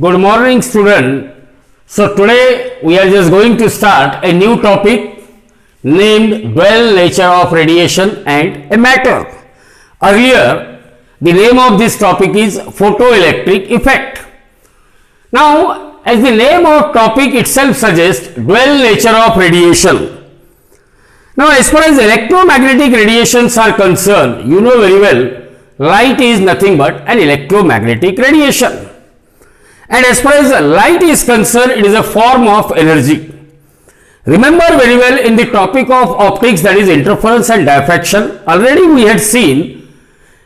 Good morning, student. So today we are just going to start a new topic named dual nature of radiation and a matter. Earlier, the name of this topic is photoelectric effect. Now, as the name of topic itself suggests, dual nature of radiation. Now, as far as electromagnetic radiations are concerned, you know very well, light is nothing but an electromagnetic radiation. And as far as light is concerned, it is a form of energy. Remember very well in the topic of optics, that is interference and diffraction, already we had seen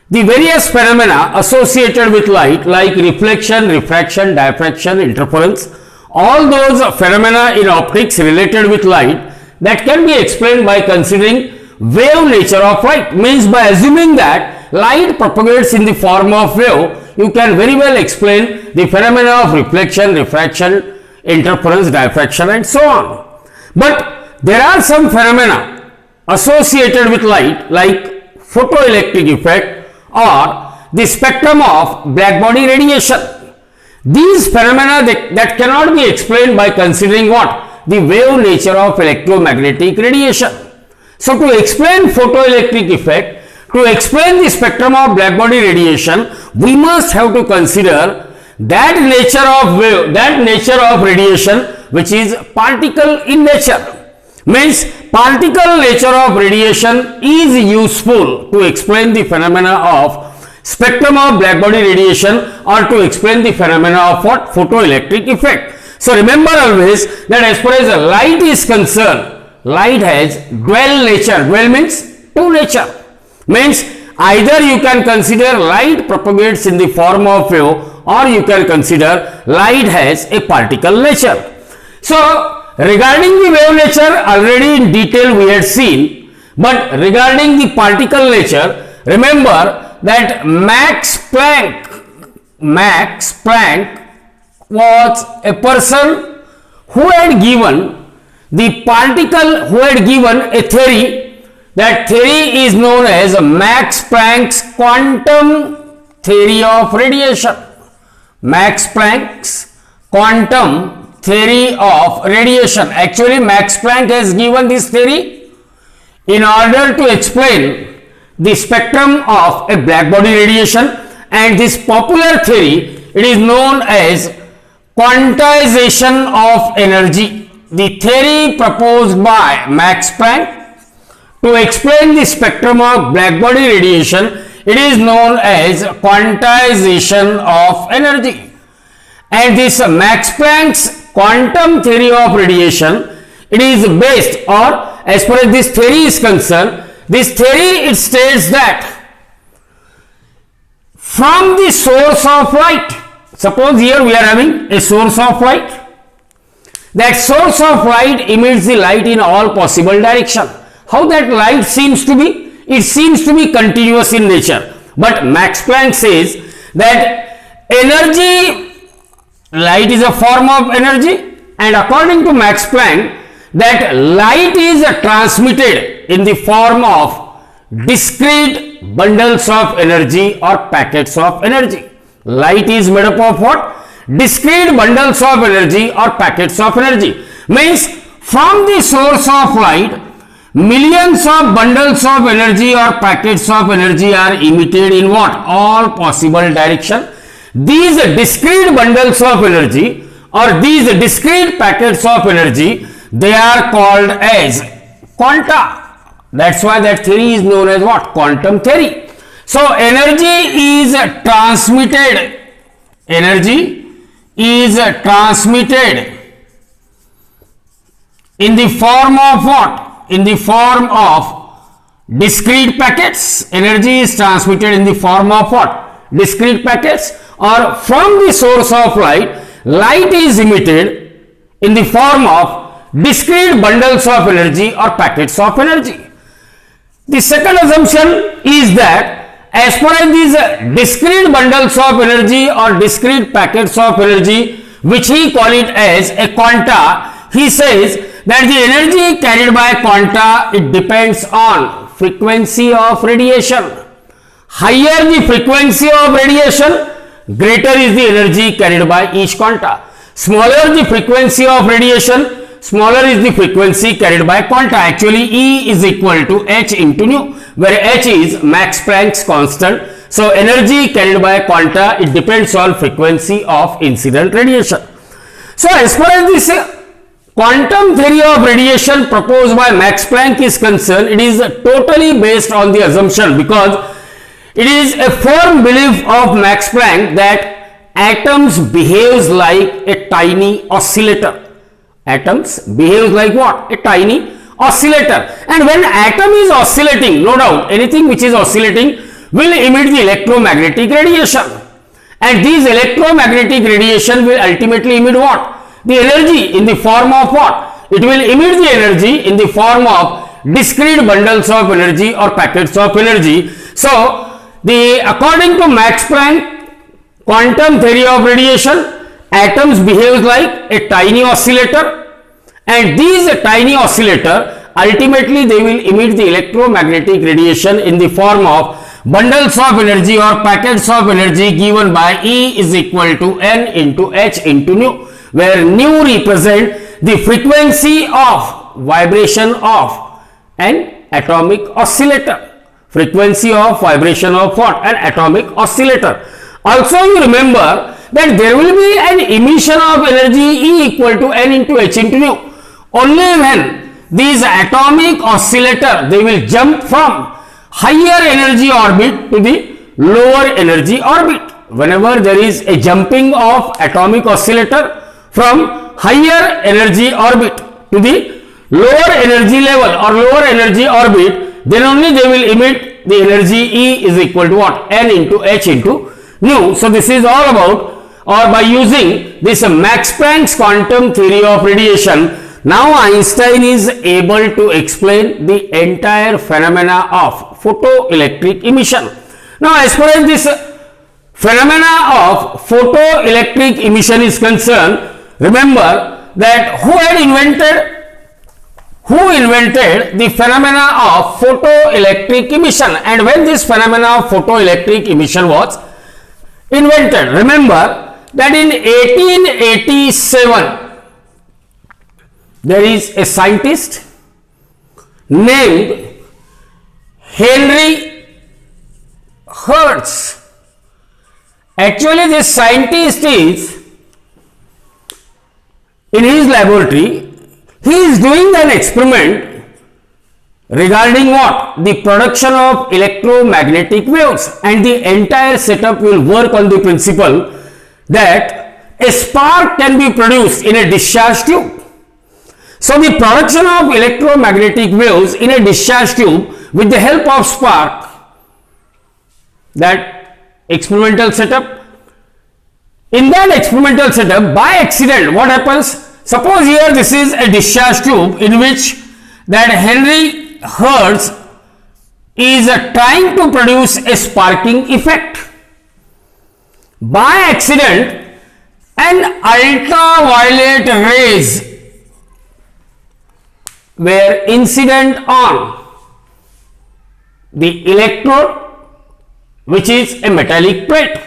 the various phenomena associated with light like reflection, refraction, diffraction, interference, all those phenomena in optics related with light that can be explained by considering wave nature of light. Means by assuming that light propagates in the form of wave, you can very well explain the phenomena of reflection, refraction, interference, diffraction and so on. But there are some phenomena associated with light like photoelectric effect or the spectrum of black body radiation. These phenomena that cannot be explained by considering what? The wave nature of electromagnetic radiation. So to explain photoelectric effect, to explain the spectrum of black body radiation, we must have to consider that nature of radiation which is particle in nature. Means particle nature of radiation is useful to explain the phenomena of spectrum of black body radiation or to explain the phenomena of what? Photoelectric effect. So remember always that as far as light is concerned, light has dual nature. Dual means two nature. Means either you can consider light propagates in the form of wave or you can consider light has a particle nature. So regarding the wave nature already in detail we had seen, but regarding the particle nature, remember that Max Planck was a person who had given the particle, who had given a theory. That theory is known as Max Planck's quantum theory of radiation. Max Planck's quantum theory of radiation. Actually, Max Planck has given this theory in order to explain the spectrum of a black body radiation, and this popular theory, it is known as quantization of energy. The theory proposed by Max Planck to explain the spectrum of black body radiation, it is known as quantization of energy. And this Max Planck's quantum theory of radiation, it is based, or as far as this theory is concerned, this theory it states that from the source of light, suppose here we are having a source of light, that source of light emits the light in all possible direction. How that light seems to be? It seems to be continuous in nature. But Max Planck says that energy, light is a form of energy, and according to Max Planck, that light is transmitted in the form of discrete bundles of energy or packets of energy. Light is made up of what? Discrete bundles of energy or packets of energy. Means from the source of light, millions of bundles of energy or packets of energy are emitted in what? All possible direction. These discrete bundles of energy or these discrete packets of energy, they are called as quanta. That's why that theory is known as what? Quantum theory. So energy is transmitted. Energy is transmitted in the form of what? In the form of discrete packets. Energy is transmitted in the form of what? Discrete packets, or from the source of light, light is emitted in the form of discrete bundles of energy or packets of energy. The second assumption is that as far as these discrete bundles of energy or discrete packets of energy, which he call it as a quanta, he says that the energy carried by quanta, it depends on frequency of radiation. Higher the frequency of radiation, greater is the energy carried by each quanta. Smaller the frequency of radiation, smaller is the frequency carried by quanta. Actually, E is equal to h into nu, where h is Max Planck's constant. So, energy carried by quanta, it depends on frequency of incident radiation. So, as far as this quantum theory of radiation proposed by Max Planck is concerned, it is totally based on the assumption, because it is a firm belief of Max Planck that atoms behaves like a tiny oscillator. Atoms behaves like what? A tiny oscillator. And when atom is oscillating, no doubt, anything which is oscillating will emit the electromagnetic radiation. And these electromagnetic radiation will ultimately emit what? The energy in the form of what? It will emit the energy in the form of discrete bundles of energy or packets of energy. So, according to Max Planck quantum theory of radiation, atoms behaves like a tiny oscillator, and these tiny oscillator ultimately they will emit the electromagnetic radiation in the form of bundles of energy or packets of energy given by E is equal to n into h into nu, where nu represent the frequency of vibration of an atomic oscillator. Frequency of vibration of what? An atomic oscillator. Also, you remember that there will be an emission of energy E equal to n into h into nu. Only when these atomic oscillator, they will jump from higher energy orbit to the lower energy orbit. Whenever there is a jumping of atomic oscillator from higher energy orbit to the lower energy level or lower energy orbit, then only they will emit the energy E is equal to what? N into h into nu. So, this is all about, or by using this Max Planck's quantum theory of radiation, now Einstein is able to explain the entire phenomena of photoelectric emission. Now, as far as this phenomena of photoelectric emission is concerned, remember that who invented the phenomena of photoelectric emission, and when this phenomena of photoelectric emission was invented? Remember that in 1887 there is a scientist named Henry Hertz. Actually, this scientist is in his laboratory. He is doing an experiment regarding what? The production of electromagnetic waves, and the entire setup will work on the principle that a spark can be produced in a discharge tube. So, the production of electromagnetic waves in a discharge tube with the help of spark, that experimental setup. In that experimental setup, by accident, what happens? Suppose here this is a discharge tube in which that Henry Hertz is trying to produce a sparking effect. By accident, an ultraviolet rays were incident on the electrode, which is a metallic plate.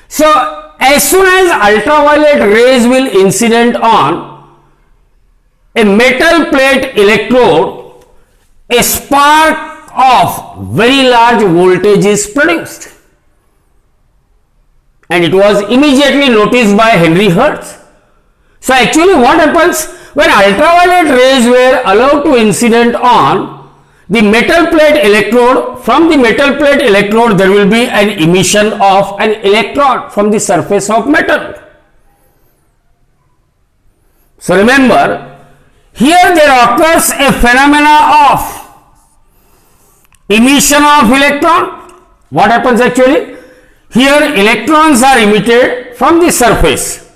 So, as soon as ultraviolet rays will incident on a metal plate electrode, a spark of very large voltage is produced, and it was immediately noticed by Henry Hertz. So, actually what happens when ultraviolet rays were allowed to incident on the metal plate electrode? From the metal plate electrode there will be an emission of an electron from the surface of metal. So, remember, here there occurs a phenomena of emission of electron. What happens actually? Here electrons are emitted from the surface.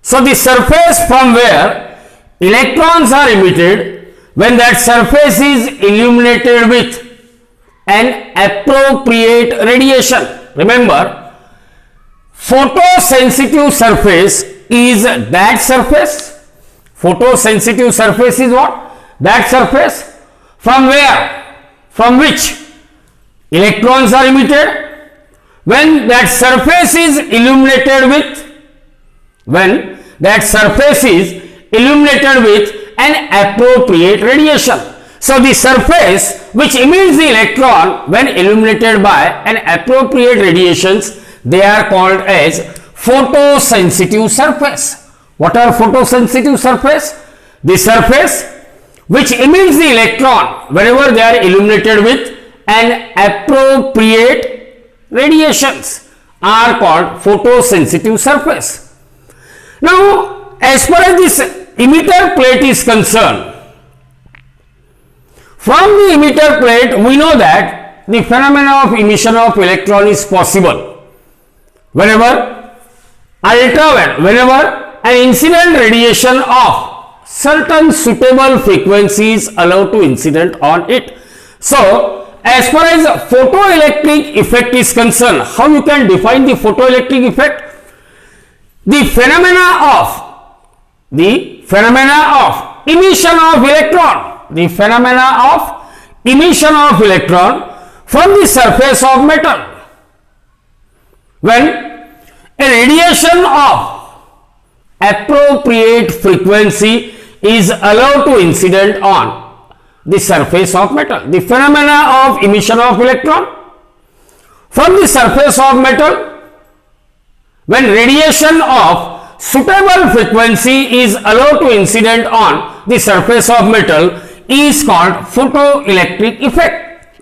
So, the surface from where electrons are emitted, when that surface is illuminated with an appropriate radiation. Remember, photosensitive surface is that surface. Photosensitive surface is what? That surface from where? From which electrons are emitted? when that surface is illuminated with an appropriate radiation. So the surface which emits the electron when illuminated by an appropriate radiations, they are called as photosensitive surface. What are photosensitive surface? The surface which emits the electron whenever they are illuminated with an appropriate radiations are called photosensitive surface. Now, as far as this emitter plate is concerned, from the emitter plate we know that the phenomena of emission of electron is possible whenever an incident radiation of certain suitable frequencies allowed to incident on it. So, as far as photoelectric effect is concerned, how you can define the photoelectric effect? The phenomena of emission of electron from the surface of metal. When a radiation of appropriate frequency is allowed to incident on the surface of metal. The phenomena of emission of electron from the surface of metal, when radiation of suitable frequency is allowed to incident on the surface of metal, is called photoelectric effect.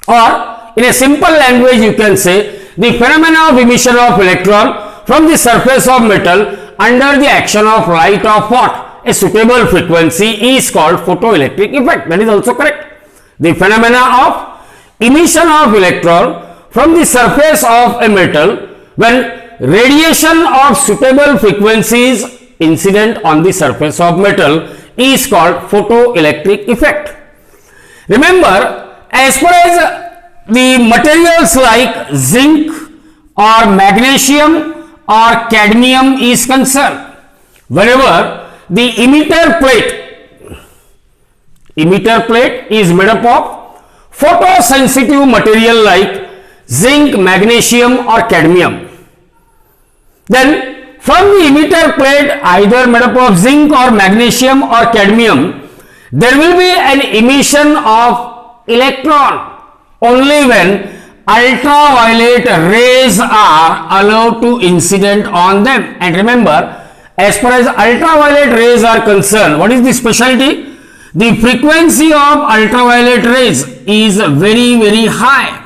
Or in a simple language you can say the phenomena of emission of electron from the surface of metal under the action of light of what? A suitable frequency is called photoelectric effect. That is also correct. The phenomena of emission of electron from the surface of a metal when radiation of suitable frequencies incident on the surface of metal is called photoelectric effect. Remember, as far as the materials like zinc or magnesium or cadmium is concerned, whenever the emitter plate is made up of photosensitive material like zinc, magnesium or cadmium, then from the emitter plate either made up of zinc or magnesium or cadmium, there will be an emission of electron only when ultraviolet rays are allowed to incident on them. And remember, as far as ultraviolet rays are concerned, what is the specialty? The frequency of ultraviolet rays is very high.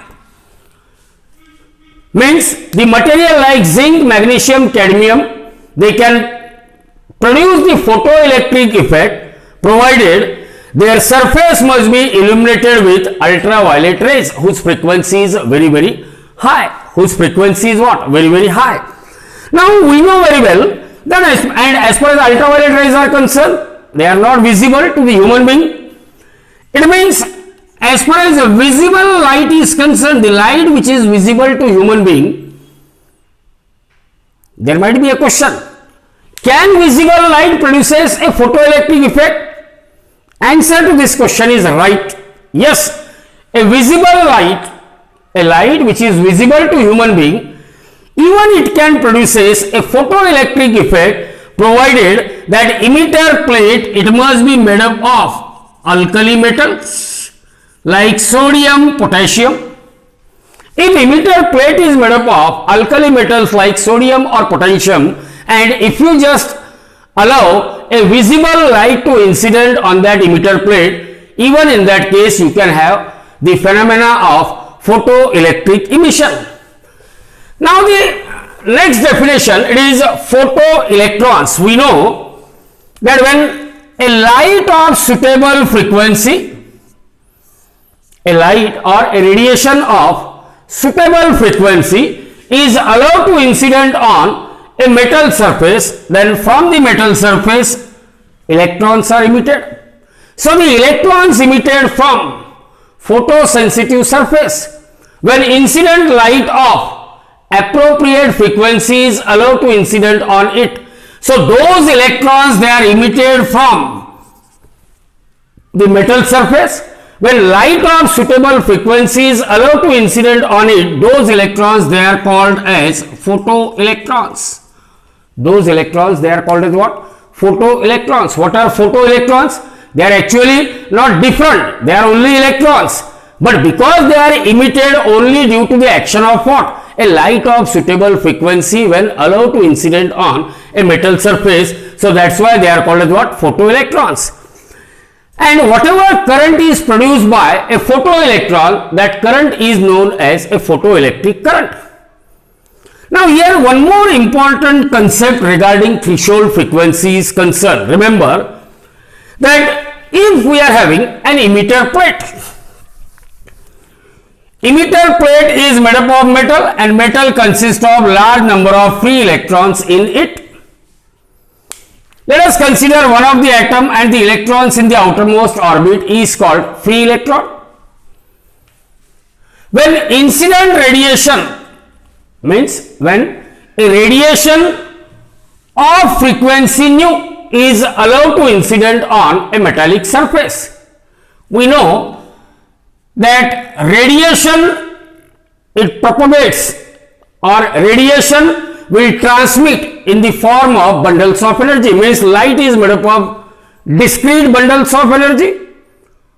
Means the material like zinc, magnesium, cadmium, they can produce the photoelectric effect provided their surface must be illuminated with ultraviolet rays whose frequency is very high. Whose frequency is what? Very high. Now we know very well that as far as ultraviolet rays are concerned, they are not visible to the human being. It means as far as the visible light is concerned, the light which is visible to human being, there might be a question. Can visible light produces a photoelectric effect? Answer to this question is right. Yes, a visible light, a light which is visible to human being, even it can produces a photoelectric effect provided that emitter plate it must be made up of alkali metals like sodium, potassium. If emitter plate is made up of alkali metals like sodium or potassium, and if you just allow a visible light to incident on that emitter plate, even in that case you can have the phenomena of photoelectric emission. Now the next definition, it is photoelectrons. We know that when a light of suitable frequency, a light or a radiation of suitable frequency is allowed to incident on a metal surface, then from the metal surface electrons are emitted. So the electrons emitted from photosensitive surface, when incident light of appropriate frequencies allowed to incident on it, so those electrons they are emitted from the metal surface, when light of suitable frequency is allowed to incident on it, those electrons, they are called as photoelectrons. Those electrons, they are called as what? Photoelectrons. What are photoelectrons? They are actually not different. They are only electrons. But because they are emitted only due to the action of what? A light of suitable frequency when allowed to incident on a metal surface. So that's why they are called as what? Photoelectrons. And whatever current is produced by a photoelectron, that current is known as a photoelectric current. Now here one more important concept regarding threshold frequency is concerned. Remember that if we are having an emitter plate, emitter plate is made up of metal and metal consists of large number of free electrons in it. Let us consider one of the atom and the electrons in the outermost orbit is called free electron. When incident radiation means when a radiation of frequency nu is allowed to incident on a metallic surface, we know that radiation, it propagates, or radiation will transmit in the form of bundles of energy. Means light is made up of discrete bundles of energy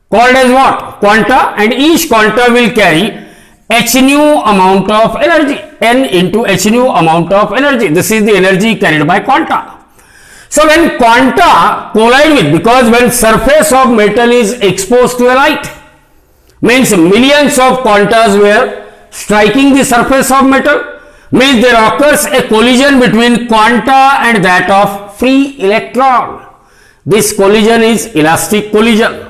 called as what? Quanta, and each quanta will carry h nu amount of energy, n into h nu amount of energy. This is the energy carried by quanta. So when quanta collide with, because when surface of metal is exposed to a light, means millions of quantas were striking the surface of metal, means there occurs a collision between quanta and that of free electron. This collision is elastic collision.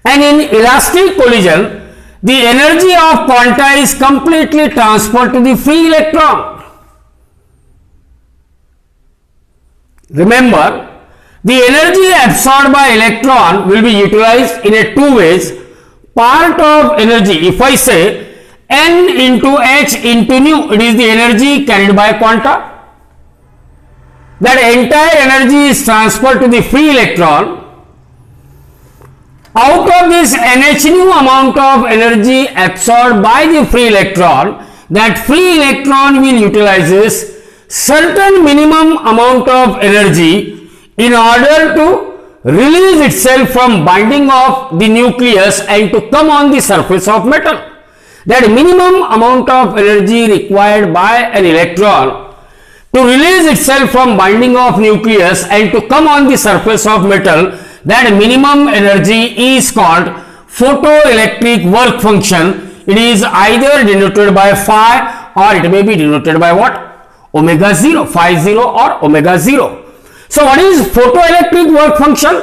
And in elastic collision, the energy of quanta is completely transferred to the free electron. Remember, the energy absorbed by electron will be utilized in a two ways. Part of energy, if I say n into h into nu, it is the energy carried by quanta. That entire energy is transferred to the free electron. Out of this nh nu amount of energy absorbed by the free electron, that free electron will utilizes certain minimum amount of energy in order to release itself from binding of the nucleus and to come on the surface of metal. That minimum amount of energy required by an electron to release itself from binding of nucleus and to come on the surface of metal, that minimum energy is called photoelectric work function. It is either denoted by phi or it may be denoted by what? Omega 0, phi 0 or omega 0. So what is photoelectric work function?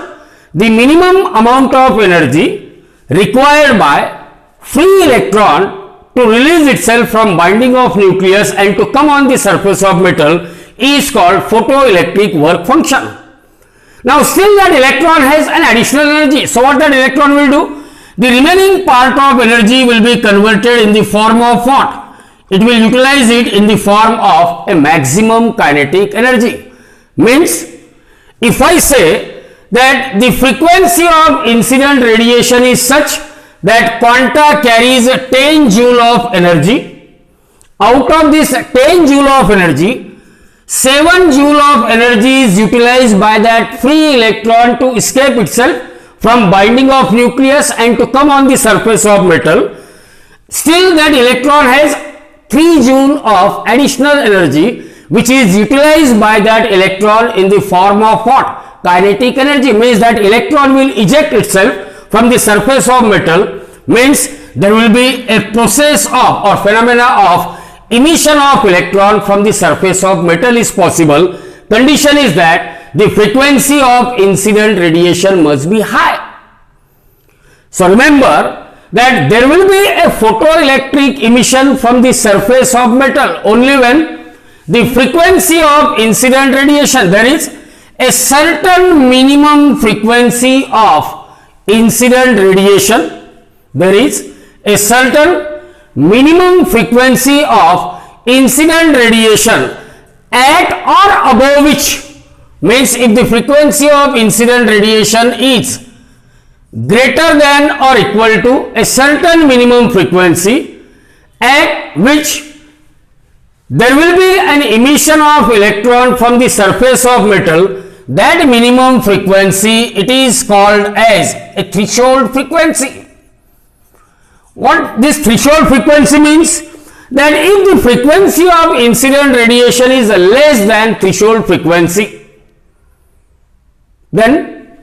The minimum amount of energy required by free electron to release itself from binding of nucleus and to come on the surface of metal is called photoelectric work function. Now still that electron has an additional energy. So what that electron will do? The remaining part of energy will be converted in the form of what? It will utilize it in the form of a maximum kinetic energy. Means if I say that the frequency of incident radiation is such that quanta carries 10 joule of energy, out of this 10 joule of energy, 7 joule of energy is utilized by that free electron to escape itself from binding of nucleus and to come on the surface of metal. Still that electron has 3 joule of additional energy which is utilized by that electron in the form of what? Kinetic energy. Means that electron will eject itself from the surface of metal. Means there will be a process of or phenomena of emission of electron from the surface of metal is possible. Condition is that the frequency of incident radiation must be high. So remember that there will be a photoelectric emission from the surface of metal only when the frequency of incident radiation, there is a certain minimum frequency of incident radiation, there is a certain minimum frequency of incident radiation at or above which, means if the frequency of incident radiation is greater than or equal to a certain minimum frequency at which there will be an emission of electron from the surface of metal. That minimum frequency, it is called as a threshold frequency. What this threshold frequency means? That if the frequency of incident radiation is less than threshold frequency, then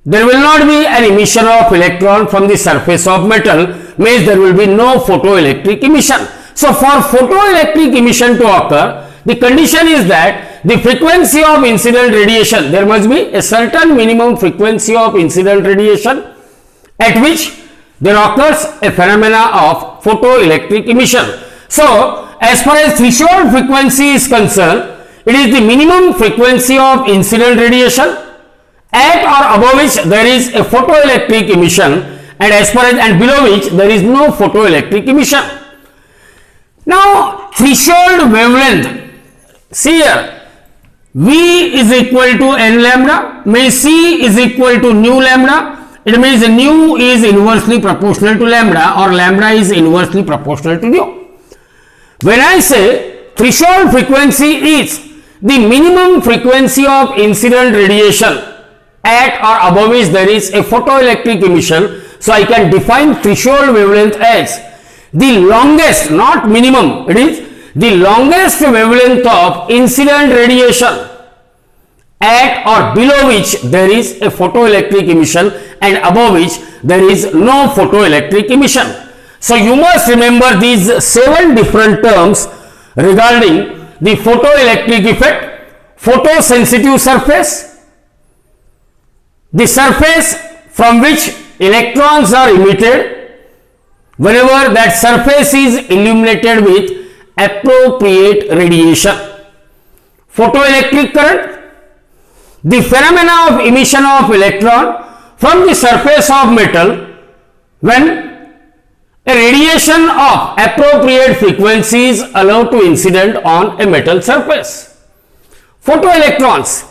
there will not be an emission of electron from the surface of metal, means there will be no photoelectric emission. So for photoelectric emission to occur, the condition is that the frequency of incident radiation, there must be a certain minimum frequency of incident radiation at which there occurs a phenomena of photoelectric emission. So as far as threshold frequency is concerned, it is the minimum frequency of incident radiation at or above which there is a photoelectric emission, and as far as and below which there is no photoelectric emission. Now threshold wavelength, see here, V is equal to n lambda, means C is equal to nu lambda. It means nu is inversely proportional to lambda, or lambda is inversely proportional to nu. When I say threshold frequency is the minimum frequency of incident radiation at or above which there is a photoelectric emission, so I can define threshold wavelength as the longest, not minimum, it is the longest wavelength of incident radiation at or below which there is a photoelectric emission and above which there is no photoelectric emission. So you must remember these 7 different terms regarding the photoelectric effect. Photosensitive surface, the surface from which electrons are emitted whenever that surface is illuminated with appropriate radiation. Photoelectric current, the phenomena of emission of electron from the surface of metal when a radiation of appropriate frequency is allowed to incident on a metal surface. Photoelectrons,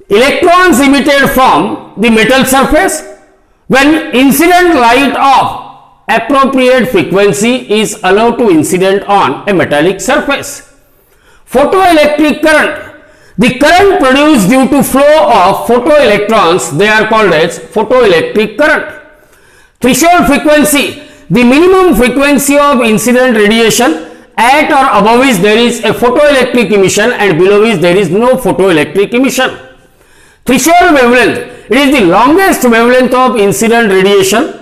electrons emitted from the metal surface when incident light of appropriate frequency is allowed to incident on a metallic surface. Photoelectric current, the current produced due to flow of photoelectrons, they are called as photoelectric current. Threshold frequency, the minimum frequency of incident radiation at or above which there is a photoelectric emission and below which there is no photoelectric emission. Threshold wavelength, it is the longest wavelength of incident radiation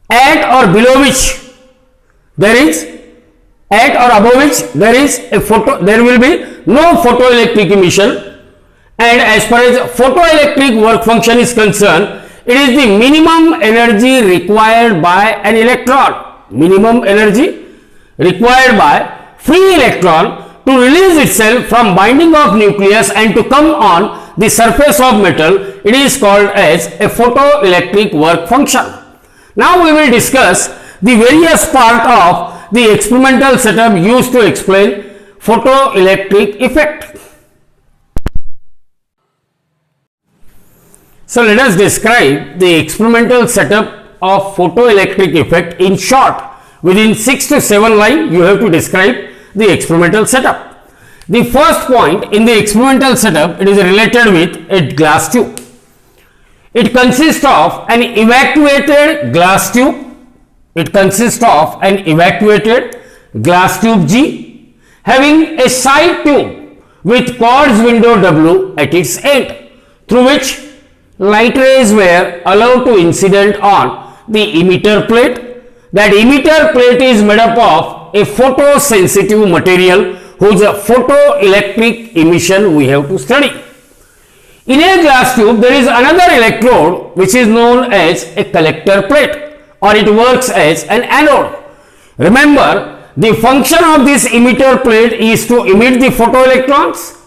at or below which there is at or above which there is a there will be no photoelectric emission, and as far as photoelectric work function is concerned, it is the minimum energy required by an electron, minimum energy required by free electron to release itself from binding of nucleus and to come on the surface of metal. It is called as a photoelectric work function. Now we will discuss the various part of the experimental setup used to explain photoelectric effect. So let us describe the experimental setup of photoelectric effect in short. Within 6 to 7 lines you have to describe the experimental setup. The first point in the experimental setup, it is related with a glass tube. It consists of an evacuated glass tube. It consists of an evacuated glass tube G having a side tube with quartz window W at its end, through which light rays were allowed to incident on the emitter plate. That emitter plate is made up of a photosensitive material whose photoelectric emission we have to study. In a glass tube there is another electrode which is known as a collector plate, or it works as an anode. Remember, the function of this emitter plate is to emit the photoelectrons,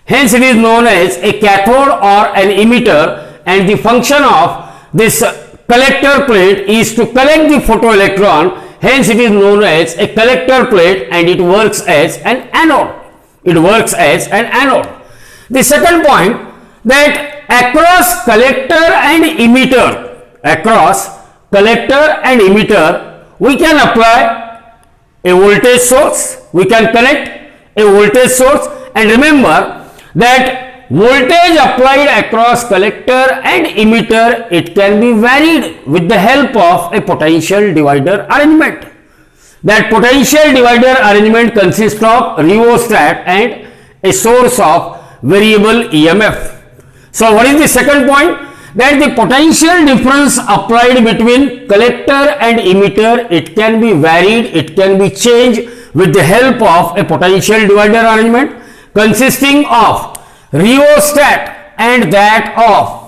hence it is known as a cathode or an emitter, and the function of this collector plate is to collect the photoelectron, hence it is known as a collector plate and it works as an anode. It works as an anode. The second point, that across collector and emitter, we can apply a voltage source. We can connect a voltage source, and remember that voltage applied across collector and emitter, it can be varied with the help of a potential divider arrangement. That potential divider arrangement consists of rheostat and a source of variable EMF. So what is the second point? That the potential difference applied between collector and emitter, it can be varied, it can be changed with the help of a potential divider arrangement consisting of rheostat and that of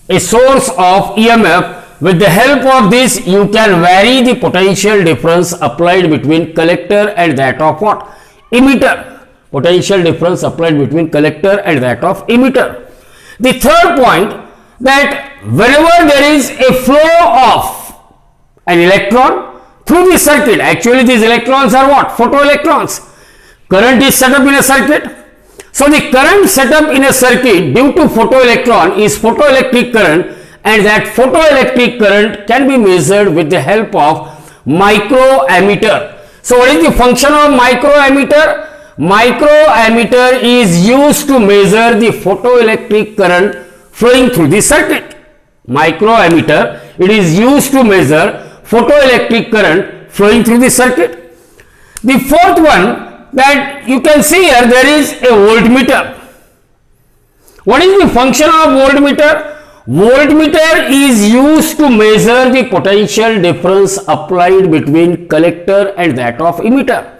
a source of EMF. With the help of this, you can vary the potential difference applied between collector and that of what? Emitter. Potential difference applied between collector and that of emitter. The third point, that whenever there is a flow of an electron through the circuit, actually these electrons are what? Photoelectrons. Current is set up in a circuit. So the current set up in a circuit due to photoelectron is photoelectric current, and that photoelectric current can be measured with the help of microammeter. So what is the function of microammeter? Microammeter is used to measure the photoelectric current flowing through the circuit. Microammeter, it is used to measure photoelectric current flowing through the circuit. The fourth one, that you can see here, there is a voltmeter. What is the function of voltmeter? Voltmeter is used to measure the potential difference applied between collector and that of emitter.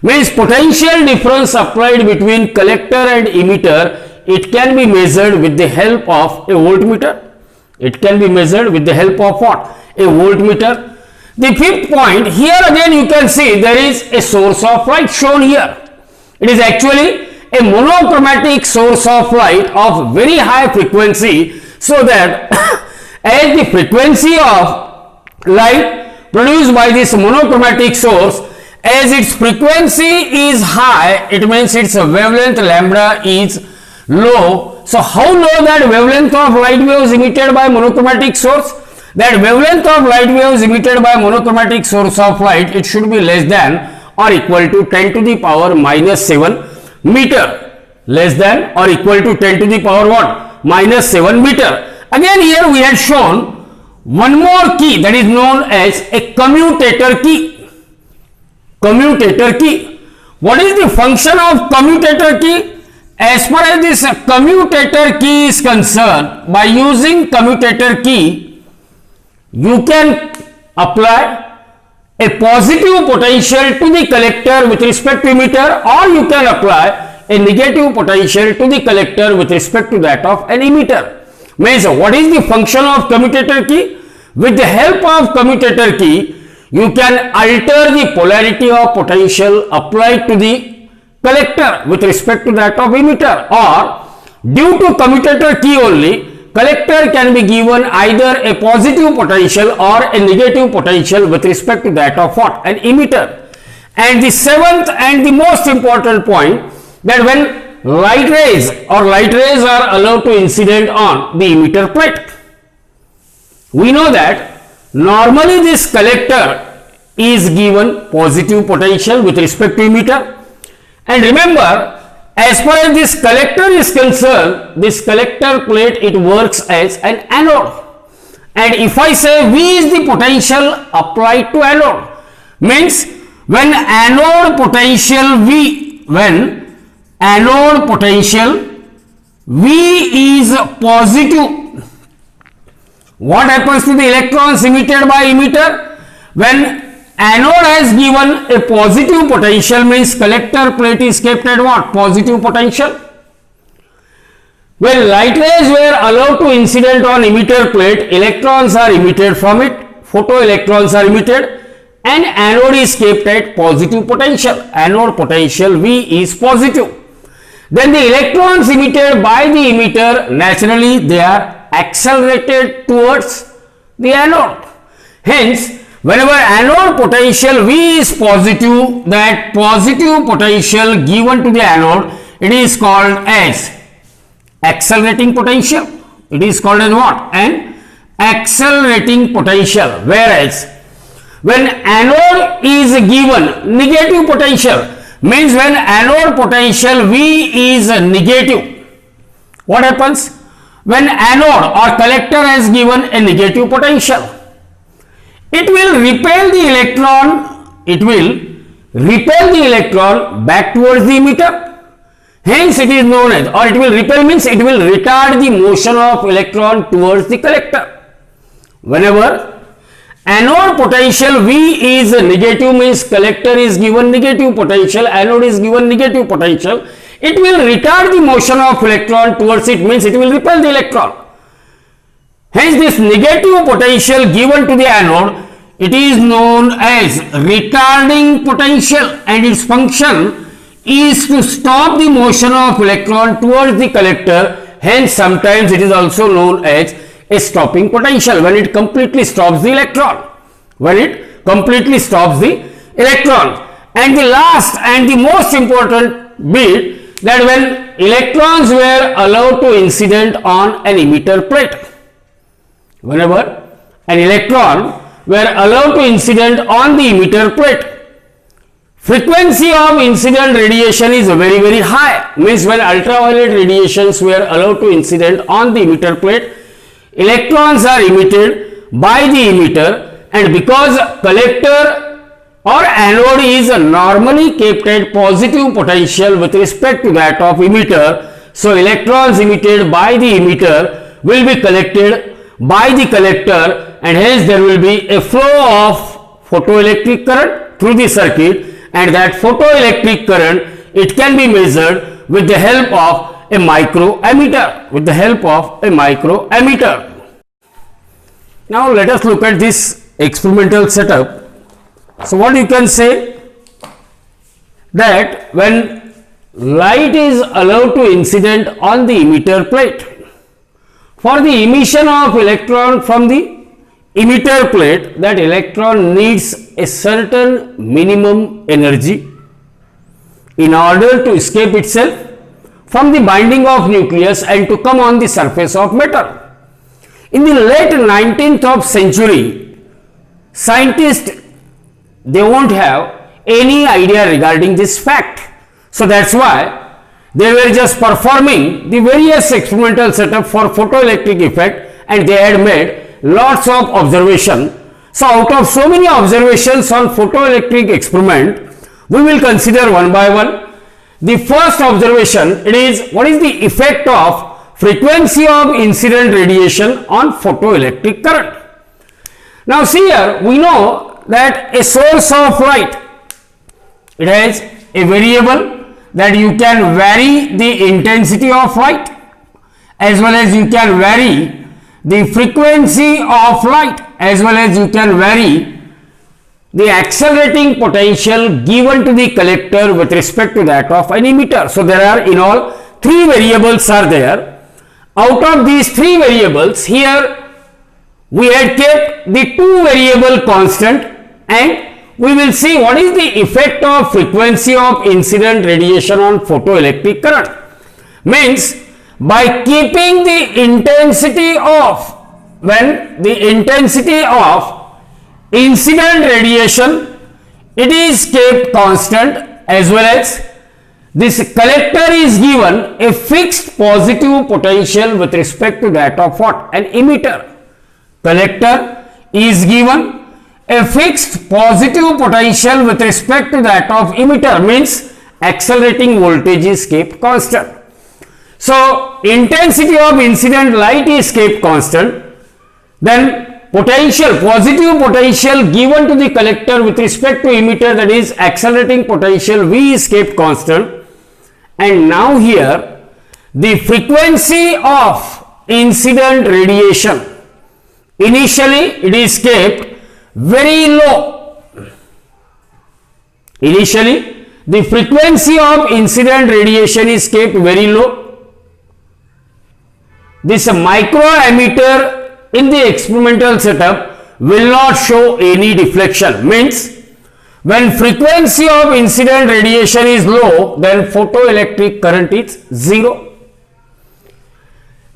Means potential difference applied between collector and emitter, it can be measured with the help of a voltmeter. It can be measured with the help of what? A voltmeter. The fifth point, here again you can see there is a source of light shown here. It is actually a monochromatic source of light of very high frequency, so that as the frequency of light produced by this monochromatic source, as its frequency is high, it means its wavelength lambda is low. So how low that wavelength of light waves emitted by monochromatic source? That wavelength of light waves emitted by monochromatic source of light, it should be less than or equal to 10 to the power minus 7 meter. Less than or equal to 10 to the power what? Minus 7 meter. Again here we had shown one more key, that is known as a commutator key. Commutator key. What is the function of commutator key? As far as this commutator key is concerned, by using commutator key, you can apply a positive potential to the collector with respect to emitter, or you can apply a negative potential to the collector with respect to that of an emitter. Means what is the function of commutator key? With the help of commutator key, you can alter the polarity of potential applied to the collector with respect to that of emitter, or due to commutator key only, collector can be given either a positive potential or a negative potential with respect to that of what? An emitter. And the seventh and the most important point, that when light rays are allowed to incident on the emitter plate, we know that normally this collector is given positive potential with respect to emitter, and remember, as far as this collector is concerned, this collector plate, it works as an anode, and if I say V is the potential applied to anode, means when anode potential V is positive, what happens to the electrons emitted by emitter? When anode has given a positive potential, means collector plate is kept at what? Positive potential. When light rays were allowed to incident on emitter plate, electrons are emitted from it, photoelectrons are emitted, and anode is kept at positive potential. Anode potential V is positive. Then the electrons emitted by the emitter, naturally they are accelerated towards the anode. Hence, whenever anode potential V is positive, that positive potential given to the anode, it is called as accelerating potential. It is called as what? An accelerating potential. Whereas when anode is given negative potential, means when anode potential V is negative, what happens? When anode or collector has given a negative potential, it will repel the electron, back towards the emitter. Hence it is known as, or it will repel means it will retard the motion of electron towards the collector. Whenever anode potential V is negative, means collector is given negative potential, anode is given negative potential, it will retard the motion of electron towards it, means it will repel the electron. Hence this negative potential given to the anode, it is known as retarding potential, and its function is to stop the motion of electron towards the collector. Hence sometimes it is also known as a stopping potential, when it completely stops the electron. And the last and the most important bit, that when electrons were allowed to incident on an emitter plate. Whenever an electron were allowed to incident on the emitter plate, frequency of incident radiation is very high. Means when ultraviolet radiations were allowed to incident on the emitter plate, electrons are emitted by the emitter, and because collector or anode is normally kept at positive potential with respect to that of emitter, so electrons emitted by the emitter will be collected by the collector, and hence there will be a flow of photoelectric current through the circuit, and that photoelectric current, it can be measured with the help of a micrometer. Now let us look at this experimental setup. So what you can say, that when light is allowed to incident on the emitter plate, for the emission of electron from the emitter plate, that electron needs a certain minimum energy in order to escape itself from the binding of nucleus and to come on the surface of metal. In the late 19th century, scientists, they won't have any idea regarding this fact. So that's why they were just performing the various experimental setup for photoelectric effect, and they had made lots of observation. So out of so many observations on photoelectric experiment, we will consider one by one. The first observation, it is what is the effect of frequency of incident radiation on photoelectric current. Now see here, we know that a source of light, it has a variable that you can vary the intensity of light, as well as you can vary the frequency of light, as well as you can vary the accelerating potential given to the collector with respect to that of an emitter. So there are in all three variables are there. Out of these three variables, here we had kept the two variable constant, and we will see what is the effect of frequency of incident radiation on photoelectric current. Means by keeping the intensity of, when the intensity of incident radiation, it is kept constant, as well as this collector is given a fixed positive potential with respect to that of what? An emitter. Collector is given a fixed positive potential with respect to that of emitter, means accelerating voltage is kept constant. So intensity of incident light is kept constant, then potential, positive potential given to the collector with respect to emitter, that is accelerating potential V, is kept constant, and now here the frequency of incident radiation, initially it is kept very low. Initially the frequency of incident radiation is kept very low. This micrometer in the experimental setup will not show any deflection. Means when frequency of incident radiation is low, then photoelectric current is zero.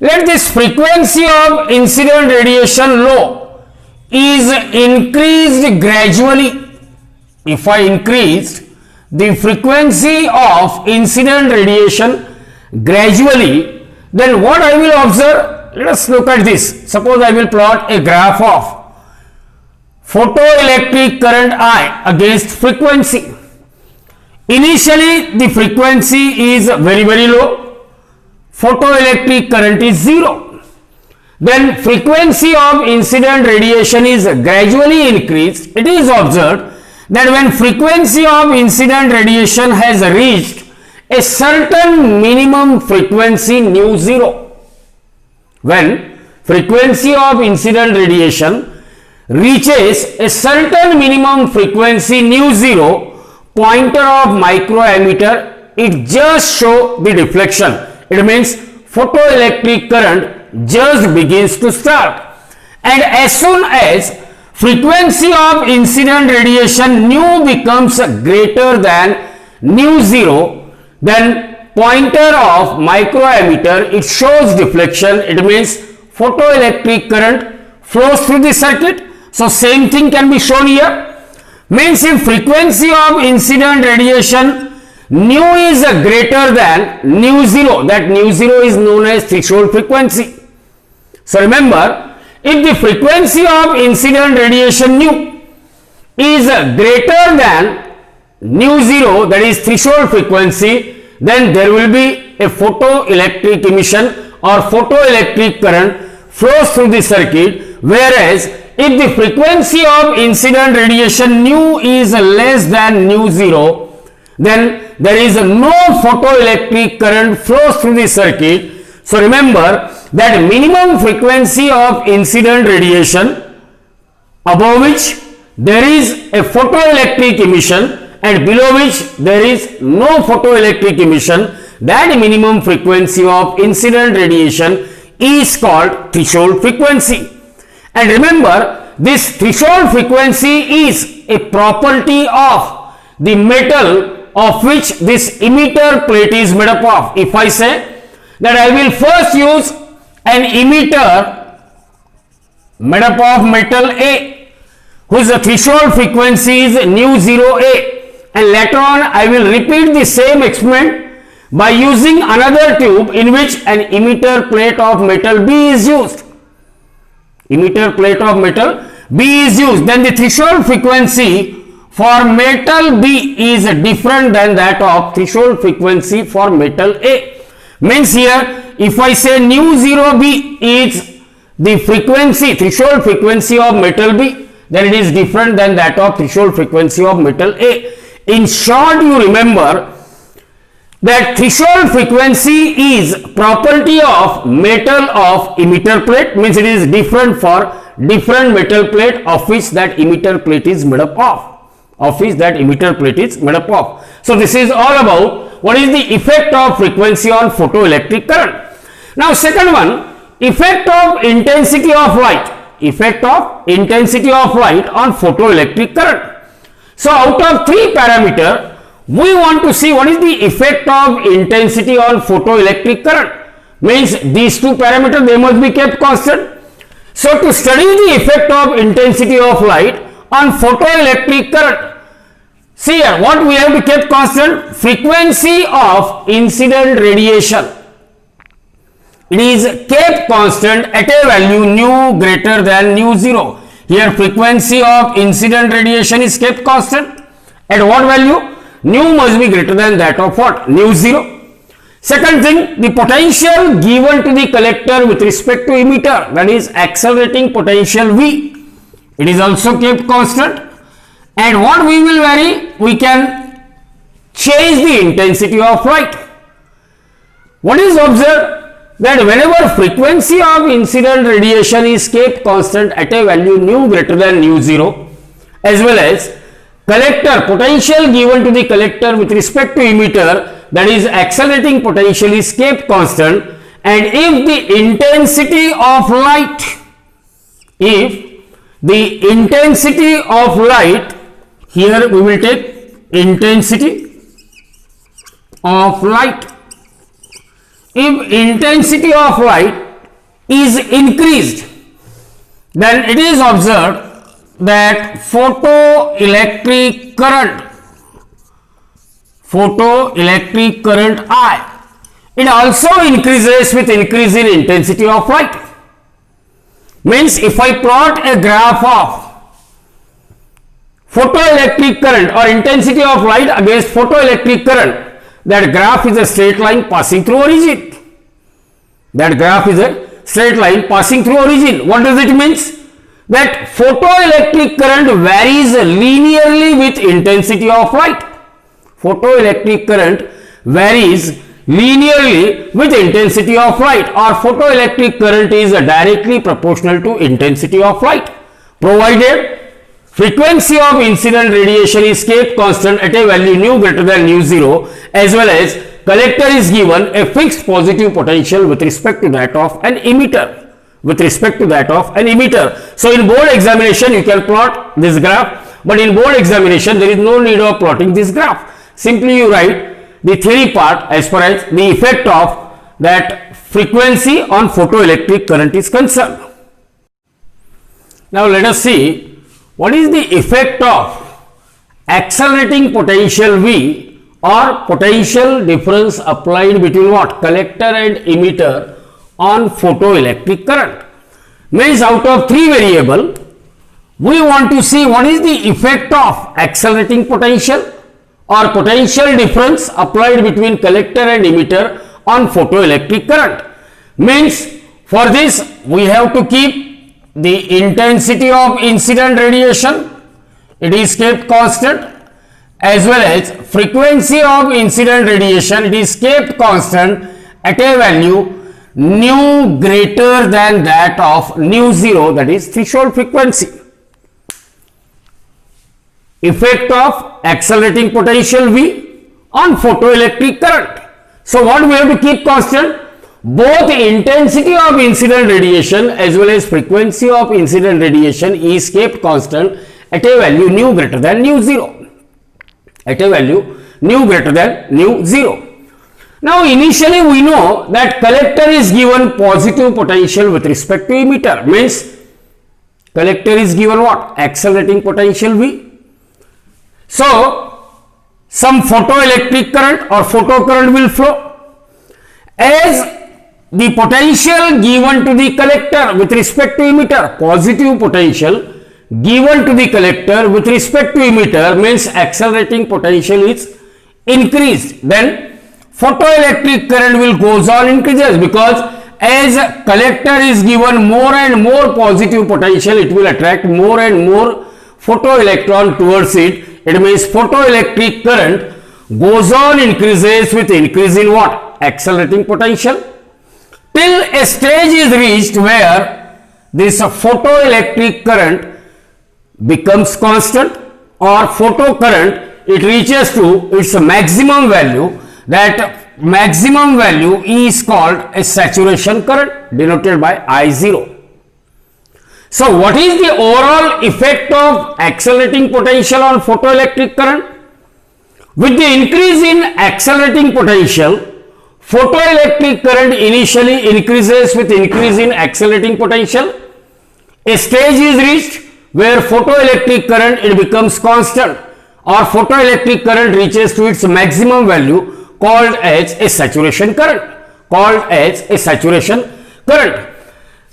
Let this frequency of incident radiation low is increased gradually. If I increased the frequency of incident radiation gradually, then what I will observe? Let us look at this. Suppose I will plot a graph of photoelectric current I against frequency. Initially the frequency is very low, photoelectric current is 0. Then frequency of incident radiation is gradually increased. It is observed that when frequency of incident radiation has reached a certain minimum frequency nu 0, when frequency of incident radiation reaches a certain minimum frequency nu 0, pointer of microemitter, it just show the deflection. It means photoelectric current just begins to start, and as soon as frequency of incident radiation nu becomes greater than nu 0, then pointer of microemitter, it shows deflection. It means photoelectric current flows through the circuit. So same thing can be shown here. Means if frequency of incident radiation nu is greater than nu 0, that nu 0 is known as threshold frequency. So remember, if the frequency of incident radiation nu is greater than nu 0, that is threshold frequency, then there will be a photoelectric emission or photoelectric current flows through the circuit, whereas if the frequency of incident radiation nu is less than nu 0, then there is no photoelectric current flows through the circuit. So remember that minimum frequency of incident radiation above which there is a photoelectric emission and below which there is no photoelectric emission, that minimum frequency of incident radiation is called threshold frequency. And remember, this threshold frequency is a property of the metal of which this emitter plate is made up of. If I say that I will first use an emitter made up of metal A, whose threshold frequency is nu 0A, and later on I will repeat the same experiment by using another tube in which an emitter plate of metal B is used. Emitter plate of metal B is used, then the threshold frequency for metal B is different than that of threshold frequency for metal A. Means here, if I say nu 0B is the frequency, threshold frequency of metal B, then it is different than that of threshold frequency of metal A. In short, you remember that threshold frequency is property of metal of emitter plate, means it is different for different metal plate of which that emitter plate is made up of, So this is all about what is the effect of frequency on photoelectric current. Now second one, effect of intensity of light, on photoelectric current. So out of three parameters, we want to see what is the effect of intensity on photoelectric current. Means these two parameters, they must be kept constant. So to study the effect of intensity of light on photoelectric current, see here what we have to keep constant: frequency of incident radiation. It is kept constant at a value nu greater than nu 0. Here frequency of incident radiation is kept constant. At what value? Nu must be greater than that of what? Nu 0. Second thing, the potential given to the collector with respect to emitter, that is accelerating potential V, it is also kept constant. And what we will vary? We can change the intensity of light. What is observed? That whenever frequency of incident radiation is kept constant at a value nu greater than nu 0, as well as collector potential given to the collector with respect to emitter, that is accelerating potential, is kept constant, and if the intensity of light, here we will take intensity of light. If intensity of light is increased, then it is observed that photoelectric current I, it also increases with increase in intensity of light. Means if I plot a graph of photoelectric current or intensity of light against photoelectric current, that graph is a straight line passing through origin. That graph is a straight line passing through origin. What does it mean? That photoelectric current varies linearly with intensity of light. Photoelectric current varies linearly with intensity of light, or photoelectric current is directly proportional to intensity of light, provided frequency of incident radiation is kept constant at a value nu greater than nu zero, as well as collector is given a fixed positive potential with respect to that of an emitter. So in board examination you can plot this graph, but in board examination there is no need of plotting this graph. Simply you write the theory part as far as the effect of that frequency on photoelectric current is concerned. Now let us see what is the effect of accelerating potential V or potential difference applied between what? Collector and emitter on photoelectric current. Means out of three variables, we want to see what is the effect of accelerating potential or potential difference applied between collector and emitter on photoelectric current. Means for this we have to keep the intensity of incident radiation, it is kept constant, as well as frequency of incident radiation, it is kept constant at a value nu greater than that of nu zero, that is threshold frequency. Effect of accelerating potential V on photoelectric current. So what we have to keep constant? Both intensity of incident radiation as well as frequency of incident radiation is kept constant at a value nu greater than nu zero. Now initially we know that collector is given positive potential with respect to emitter. Means collector is given what? Accelerating potential V. So some photoelectric current or photocurrent will flow. As the potential given to the collector with respect to emitter, positive potential given to the collector with respect to emitter, means accelerating potential is increased, then photoelectric current will goes on increases, because as collector is given more and more positive potential, it will attract more and more photoelectron towards it. It means photoelectric current goes on increases with increase in what? Accelerating potential, till a stage is reached where this photoelectric current becomes constant, or photocurrent, it reaches to its maximum value. That maximum value is called a saturation current, denoted by I0. So what is the overall effect of accelerating potential on photoelectric current? With the increase in accelerating potential, photoelectric current initially increases with increase in accelerating potential. A stage is reached where photoelectric current it becomes constant, or photoelectric current reaches to its maximum value, called as a saturation current.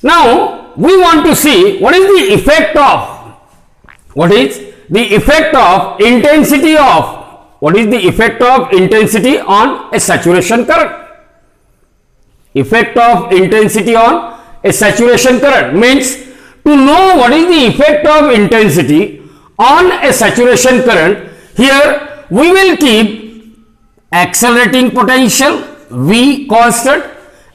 Now we want to see what is the effect of intensity on a saturation current. Effect of intensity on a saturation current means, to know what is the effect of intensity on a saturation current, here we will keep accelerating potential V constant,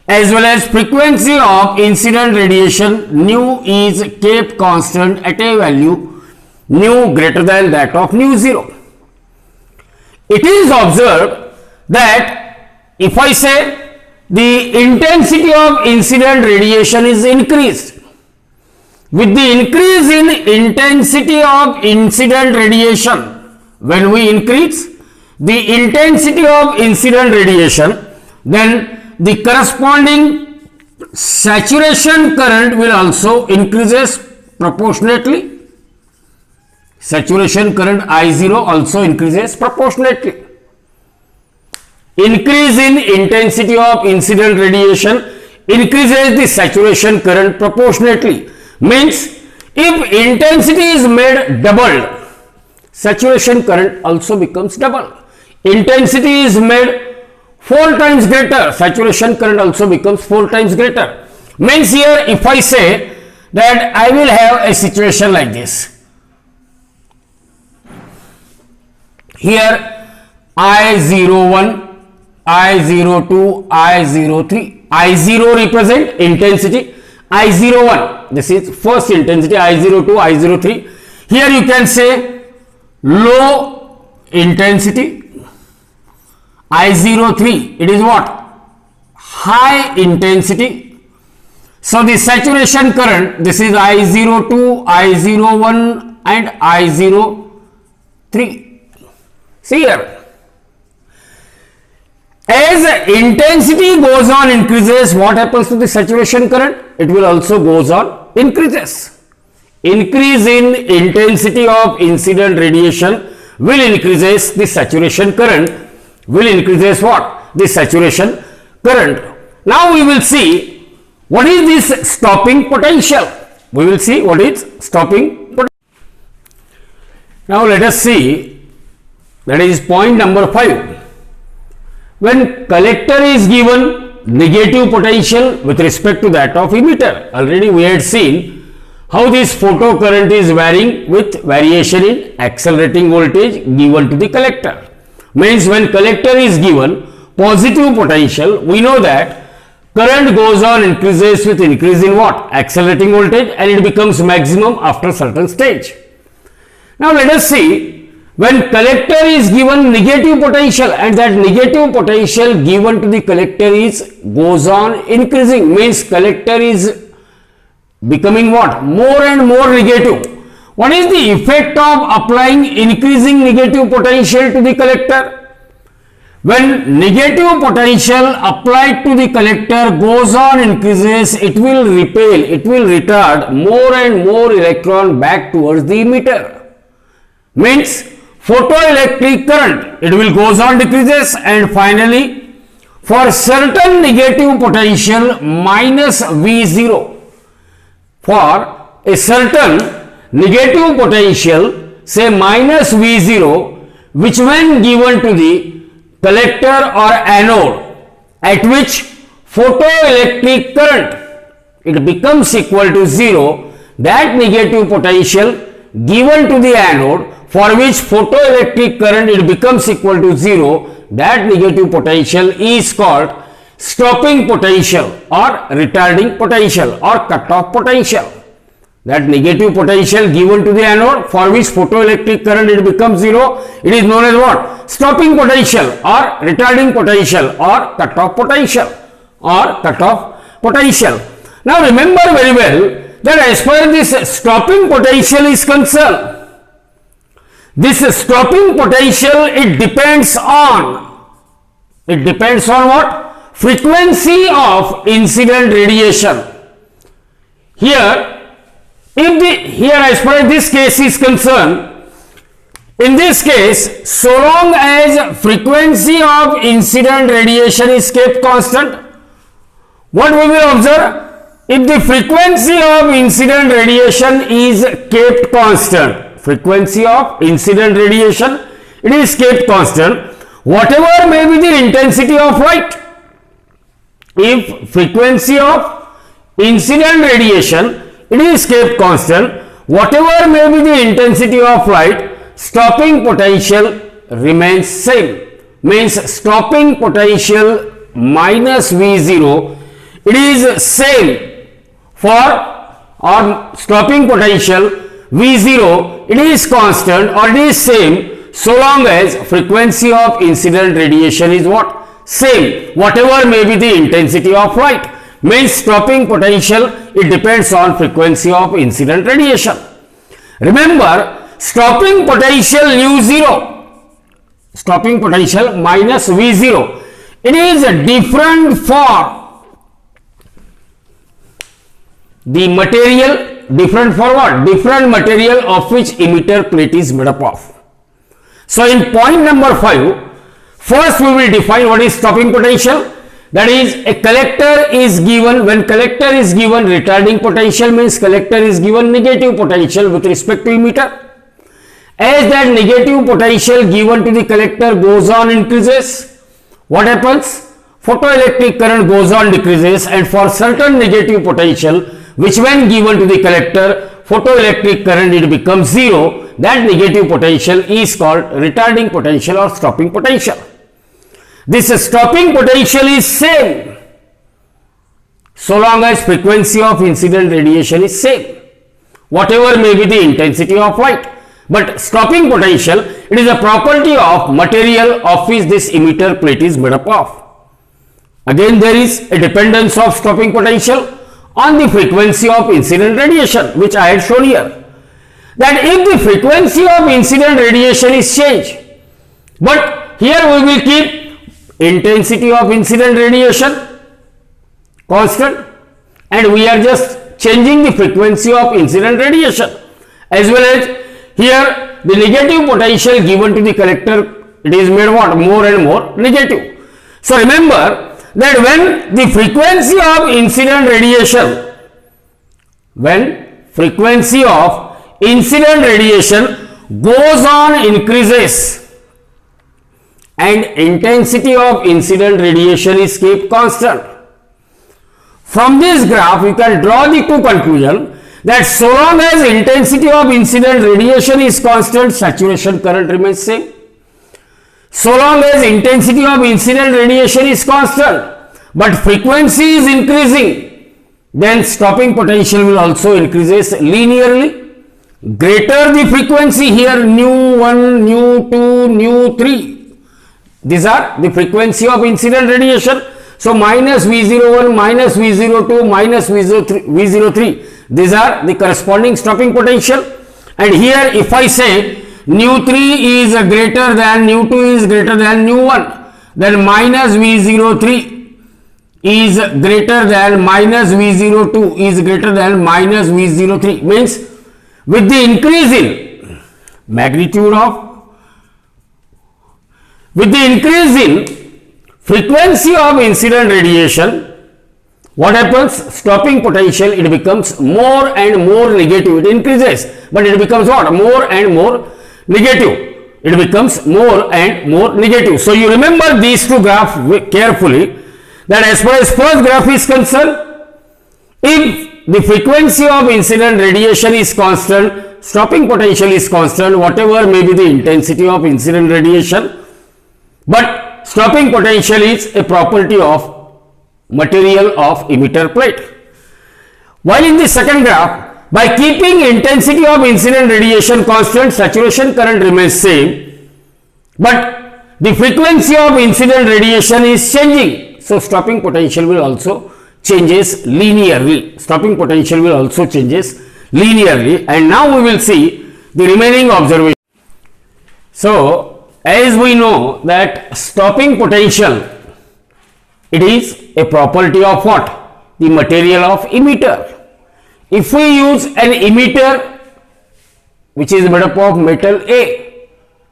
as well as frequency of incident radiation nu is kept constant at a value nu greater than that of nu zero. It is observed that if I say the intensity of incident radiation is increased, with the increase in intensity of incident radiation, when we increase the intensity of incident radiation, then the corresponding saturation current will also increases proportionately. Saturation current I0 also increases proportionately. Increase in intensity of incident radiation increases the saturation current proportionately. Means if intensity is made doubled, saturation current also becomes double. Intensity is made 4 times greater, saturation current also becomes 4 times greater. Means here if I say that I will have a situation like this. Here I01, I02, I03. I0 represent intensity. I01, this is first intensity. I02, I03. Here you can say low intensity. I03, it is what? High intensity. So the saturation current, this is I02, I01 and I03. See here. As intensity goes on increases, what happens to the saturation current? It will also goes on increases. Increase in intensity of incident radiation will increases the saturation current, will increases what? The saturation current. Now we will see what is this stopping potential. We will see what is stopping potential. Now let us see, that is point number 5. When collector is given negative potential with respect to that of emitter. Already we had seen how this photocurrent is varying with variation in accelerating voltage given to the collector. Means when collector is given positive potential, we know that current goes on increases with increase in what? Accelerating voltage, and it becomes maximum after certain stage. Now let us see, when collector is given negative potential and that negative potential given to the collector is goes on increasing, means collector is becoming what? More and more negative. What is the effect of applying increasing negative potential to the collector? When negative potential applied to the collector goes on increases, it will repel, it will retard more and more electron back towards the emitter. Means photoelectric current, it will goes on decreases, and finally for certain negative potential minus V0, for a certain negative potential say minus V0, which when given to the collector or anode, at which photoelectric current it becomes equal to 0, that negative potential given to the anode for which photoelectric current it becomes equal to 0, that negative potential is called stopping potential or retarding potential or cutoff potential. That negative potential given to the anode for which photoelectric current it becomes 0, it is known as what? Stopping potential or retarding potential or cutoff potential or cutoff potential. Now remember very well that as far as this stopping potential is concerned, this stopping potential, it depends on what? Frequency of incident radiation. Here, as far as this case is concerned, in this case, so long as frequency of incident radiation is kept constant, what we will observe? If the frequency of incident radiation is kept constant, frequency of incident radiation, it is kept constant, whatever may be the intensity of light. If frequency of incident radiation, it is kept constant, whatever may be the intensity of light, stopping potential remains same. Means stopping potential minus V0, it is same for, or stopping potential V0, it is constant or it is same so long as frequency of incident radiation is what? Same, whatever may be the intensity of light. Means stopping potential, it depends on frequency of incident radiation. Remember, stopping potential U0, stopping potential minus V0, it is different for the material, different for what? Different material of which emitter plate is made up of. So in point number 5, first we will define what is stopping potential. That is, a collector is given, when collector is given retarding potential, means collector is given negative potential with respect to emitter. As that negative potential given to the collector goes on increases, what happens? Photoelectric current goes on decreases, and for certain negative potential which when given to the collector, photoelectric current, it becomes zero. That negative potential is called retarding potential or stopping potential. This stopping potential is same so long as frequency of incident radiation is same, whatever may be the intensity of light. But stopping potential, it is a property of material of which this emitter plate is made up of. Again, there is a dependence of stopping potential on the frequency of incident radiation, which I had shown here. That if the frequency of incident radiation is changed, but here we will keep intensity of incident radiation constant, and we are just changing the frequency of incident radiation, as well as here the negative potential given to the collector, it is made what? More and more negative. So remember that when the frequency of incident radiation, when frequency of incident radiation goes on increases and intensity of incident radiation is kept constant. From this graph, you can draw the two conclusions that so long as intensity of incident radiation is constant, saturation current remains same. So long as intensity of incident radiation is constant, but frequency is increasing, then stopping potential will also increases linearly. Greater the frequency here, nu 1, nu 2, nu 3. These are the frequency of incident radiation. So minus V01, minus V02, minus V03. These are the corresponding stopping potential. And here if I say nu 3 is greater than, nu 2 is greater than nu 1, then minus V03 is greater than, minus V02 is greater than minus V03. Means with the increase in magnitude of, with the increase in frequency of incident radiation, what happens? Stopping potential, it becomes more and more negative. It increases, but it becomes what? More and more negative. It becomes more and more negative. So you remember these two graphs carefully, that as far as first graph is concerned, if the frequency of incident radiation is constant, stopping potential is constant, whatever may be the intensity of incident radiation, but stopping potential is a property of material of emitter plate. While in the second graph, by keeping intensity of incident radiation constant, saturation current remains same, but the frequency of incident radiation is changing. So stopping potential will also changes linearly. Stopping potential will also changes linearly. And now we will see the remaining observation. So as we know that stopping potential, it is a property of what? The material of emitter. If we use an emitter which is made up of metal A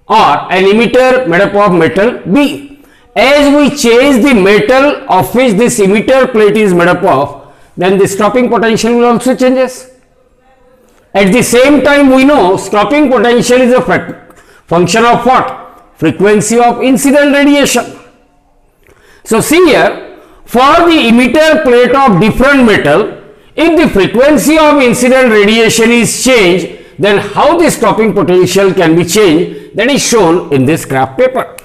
or an emitter made up of metal B, as we change the metal of which this emitter plate is made up of, then the stopping potential will also changes. At the same time, we know stopping potential is a function of what? Frequency of incident radiation. So see here, for the emitter plate of different metal, if the frequency of incident radiation is changed, then how the stopping potential can be changed, that is shown in this graph paper.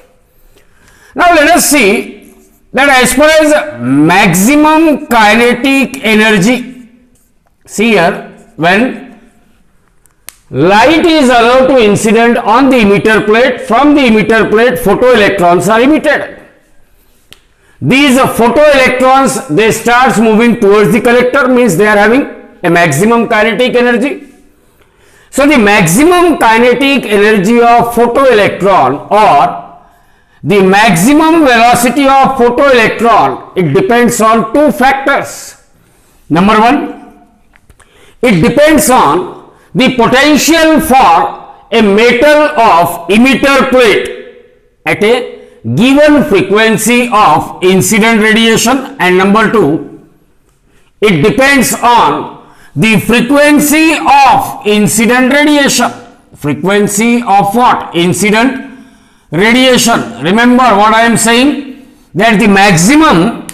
Now let us see that as far as maximum kinetic energy, see here, when light is allowed to incident on the emitter plate, from the emitter plate photoelectrons are emitted. These photoelectrons, they start moving towards the collector, means they are having a maximum kinetic energy. So the maximum kinetic energy of photoelectron or the maximum velocity of photoelectron, it depends on two factors. Number one, It depends on the potential for a metal of emitter plate at a given frequency of incident radiation, and number 2, it depends on the frequency of incident radiation. Frequency of what? Incident radiation. Remember what I am saying, that the maximum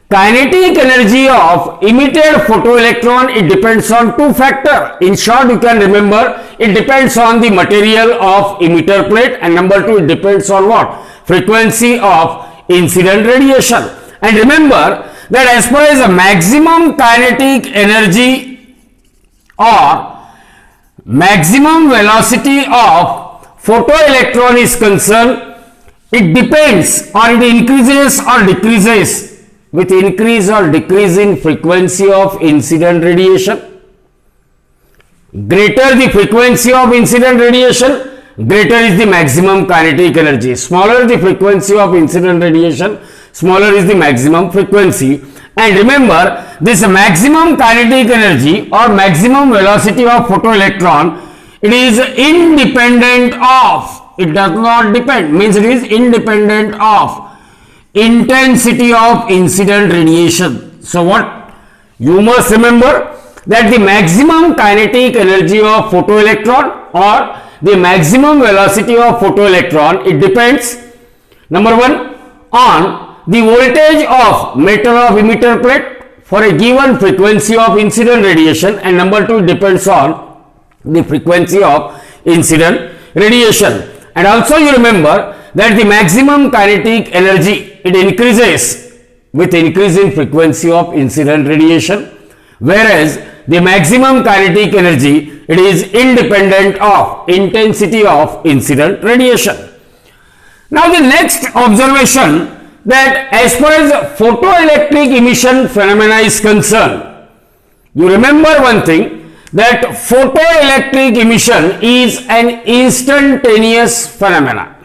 kinetic energy of emitted photoelectron, it depends on two factors. In short, you can remember, it depends on the material of emitter plate, and number 2, it depends on what? Frequency of incident radiation. And remember that as far as the maximum kinetic energy or maximum velocity of photoelectron is concerned, it depends, or it increases or decreases with increase or decrease in frequency of incident radiation. Greater the frequency of incident radiation, greater is the maximum kinetic energy. Smaller the frequency of incident radiation, smaller is the maximum frequency. And remember, this maximum kinetic energy or maximum velocity of photoelectron, it is independent of, it does not depend, means it is independent of intensity of incident radiation. So what you must remember, that the maximum kinetic energy of photoelectron or the maximum velocity of photoelectron, it depends, number 1, on the voltage of metal of emitter plate for a given frequency of incident radiation, and number 2, it depends on the frequency of incident radiation. And also you remember that the maximum kinetic energy, it increases with increase in frequency of incident radiation, whereas the maximum kinetic energy, it is independent of intensity of incident radiation. Now the next observation, that as far as photoelectric emission phenomena is concerned, you remember one thing, that photoelectric emission is an instantaneous phenomena.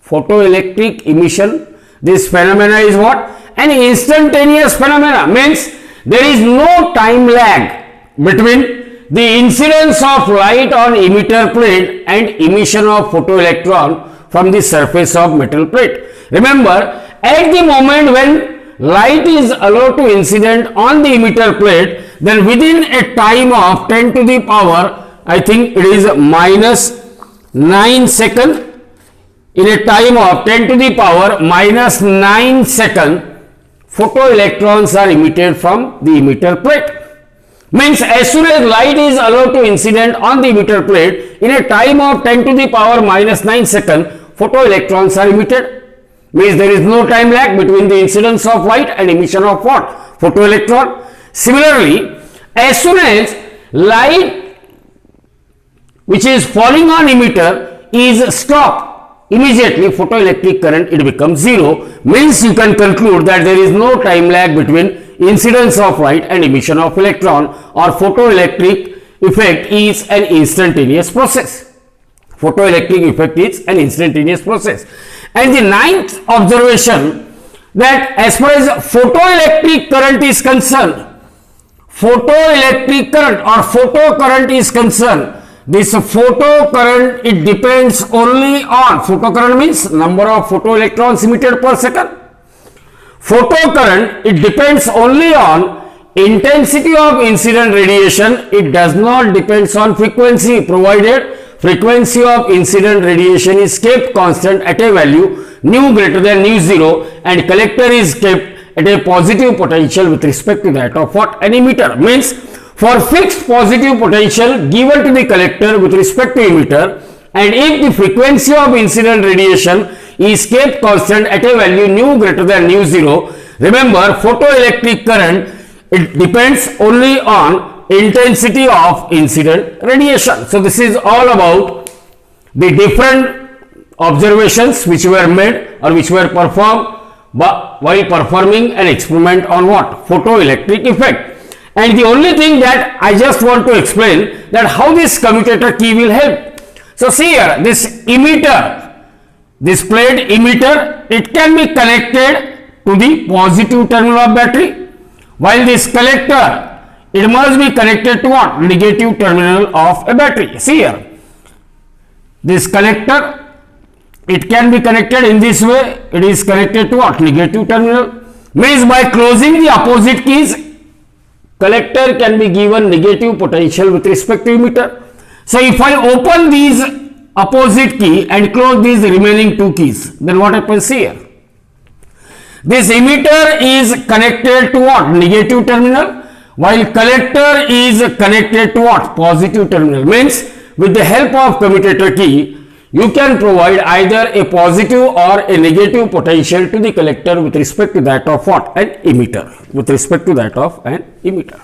Photoelectric emission, this phenomena is what? An instantaneous phenomena, means there is no time lag between the incidence of light on emitter plate and emission of photoelectron from the surface of metal plate. Remember, at the moment when light is allowed to incident on the emitter plate, then within a time of 10 to the power, I think it is minus 9 seconds, in a time of 10 to the power minus 9 seconds, photoelectrons are emitted from the emitter plate. Means as soon as light is allowed to incident on the emitter plate, in a time of 10 to the power minus 9 seconds, photoelectrons are emitted. Means there is no time lag between the incidence of light and emission of what? Photoelectron. Similarly, as soon as light which is falling on emitter is stopped, immediately photoelectric current, it becomes 0. Means you can conclude that there is no time lag between incidence of light and emission of electron, or photoelectric effect is an instantaneous process. Photoelectric effect is an instantaneous process. And the ninth observation, that as far as photoelectric current is concerned, photoelectric current or photocurrent is concerned, this photocurrent, it depends only on, photocurrent means number of photoelectrons emitted per second. Photocurrent, it depends only on intensity of incident radiation. It does not depends on frequency, provided frequency of incident radiation is kept constant at a value nu greater than nu 0, and collector is kept at a positive potential with respect to that of what? An emitter. Means for fixed positive potential given to the collector with respect to emitter, and if the frequency of incident radiation is kept constant at a value nu greater than nu 0, remember photoelectric current, it depends only on intensity of incident radiation. So this is all about the different observations which were made or which were performed while performing an experiment on what? Photoelectric effect. And the only thing that I just want to explain, that how this commutator key will help. So see here, this emitter, this plate emitter, it can be connected to the positive terminal of battery, while this collector, it must be connected to what? Negative terminal of a battery. See here, this connector, it can be connected in this way. It is connected to what? Negative terminal. Means by closing the opposite keys, collector can be given negative potential with respect to emitter. So if I open these opposite key and close these remaining two keys, then what happens here? This emitter is connected to what? Negative terminal, while collector is connected to what? Positive terminal. Means with the help of commutator key, you can provide either a positive or a negative potential to the collector with respect to that of what? An emitter. With respect to that of an emitter.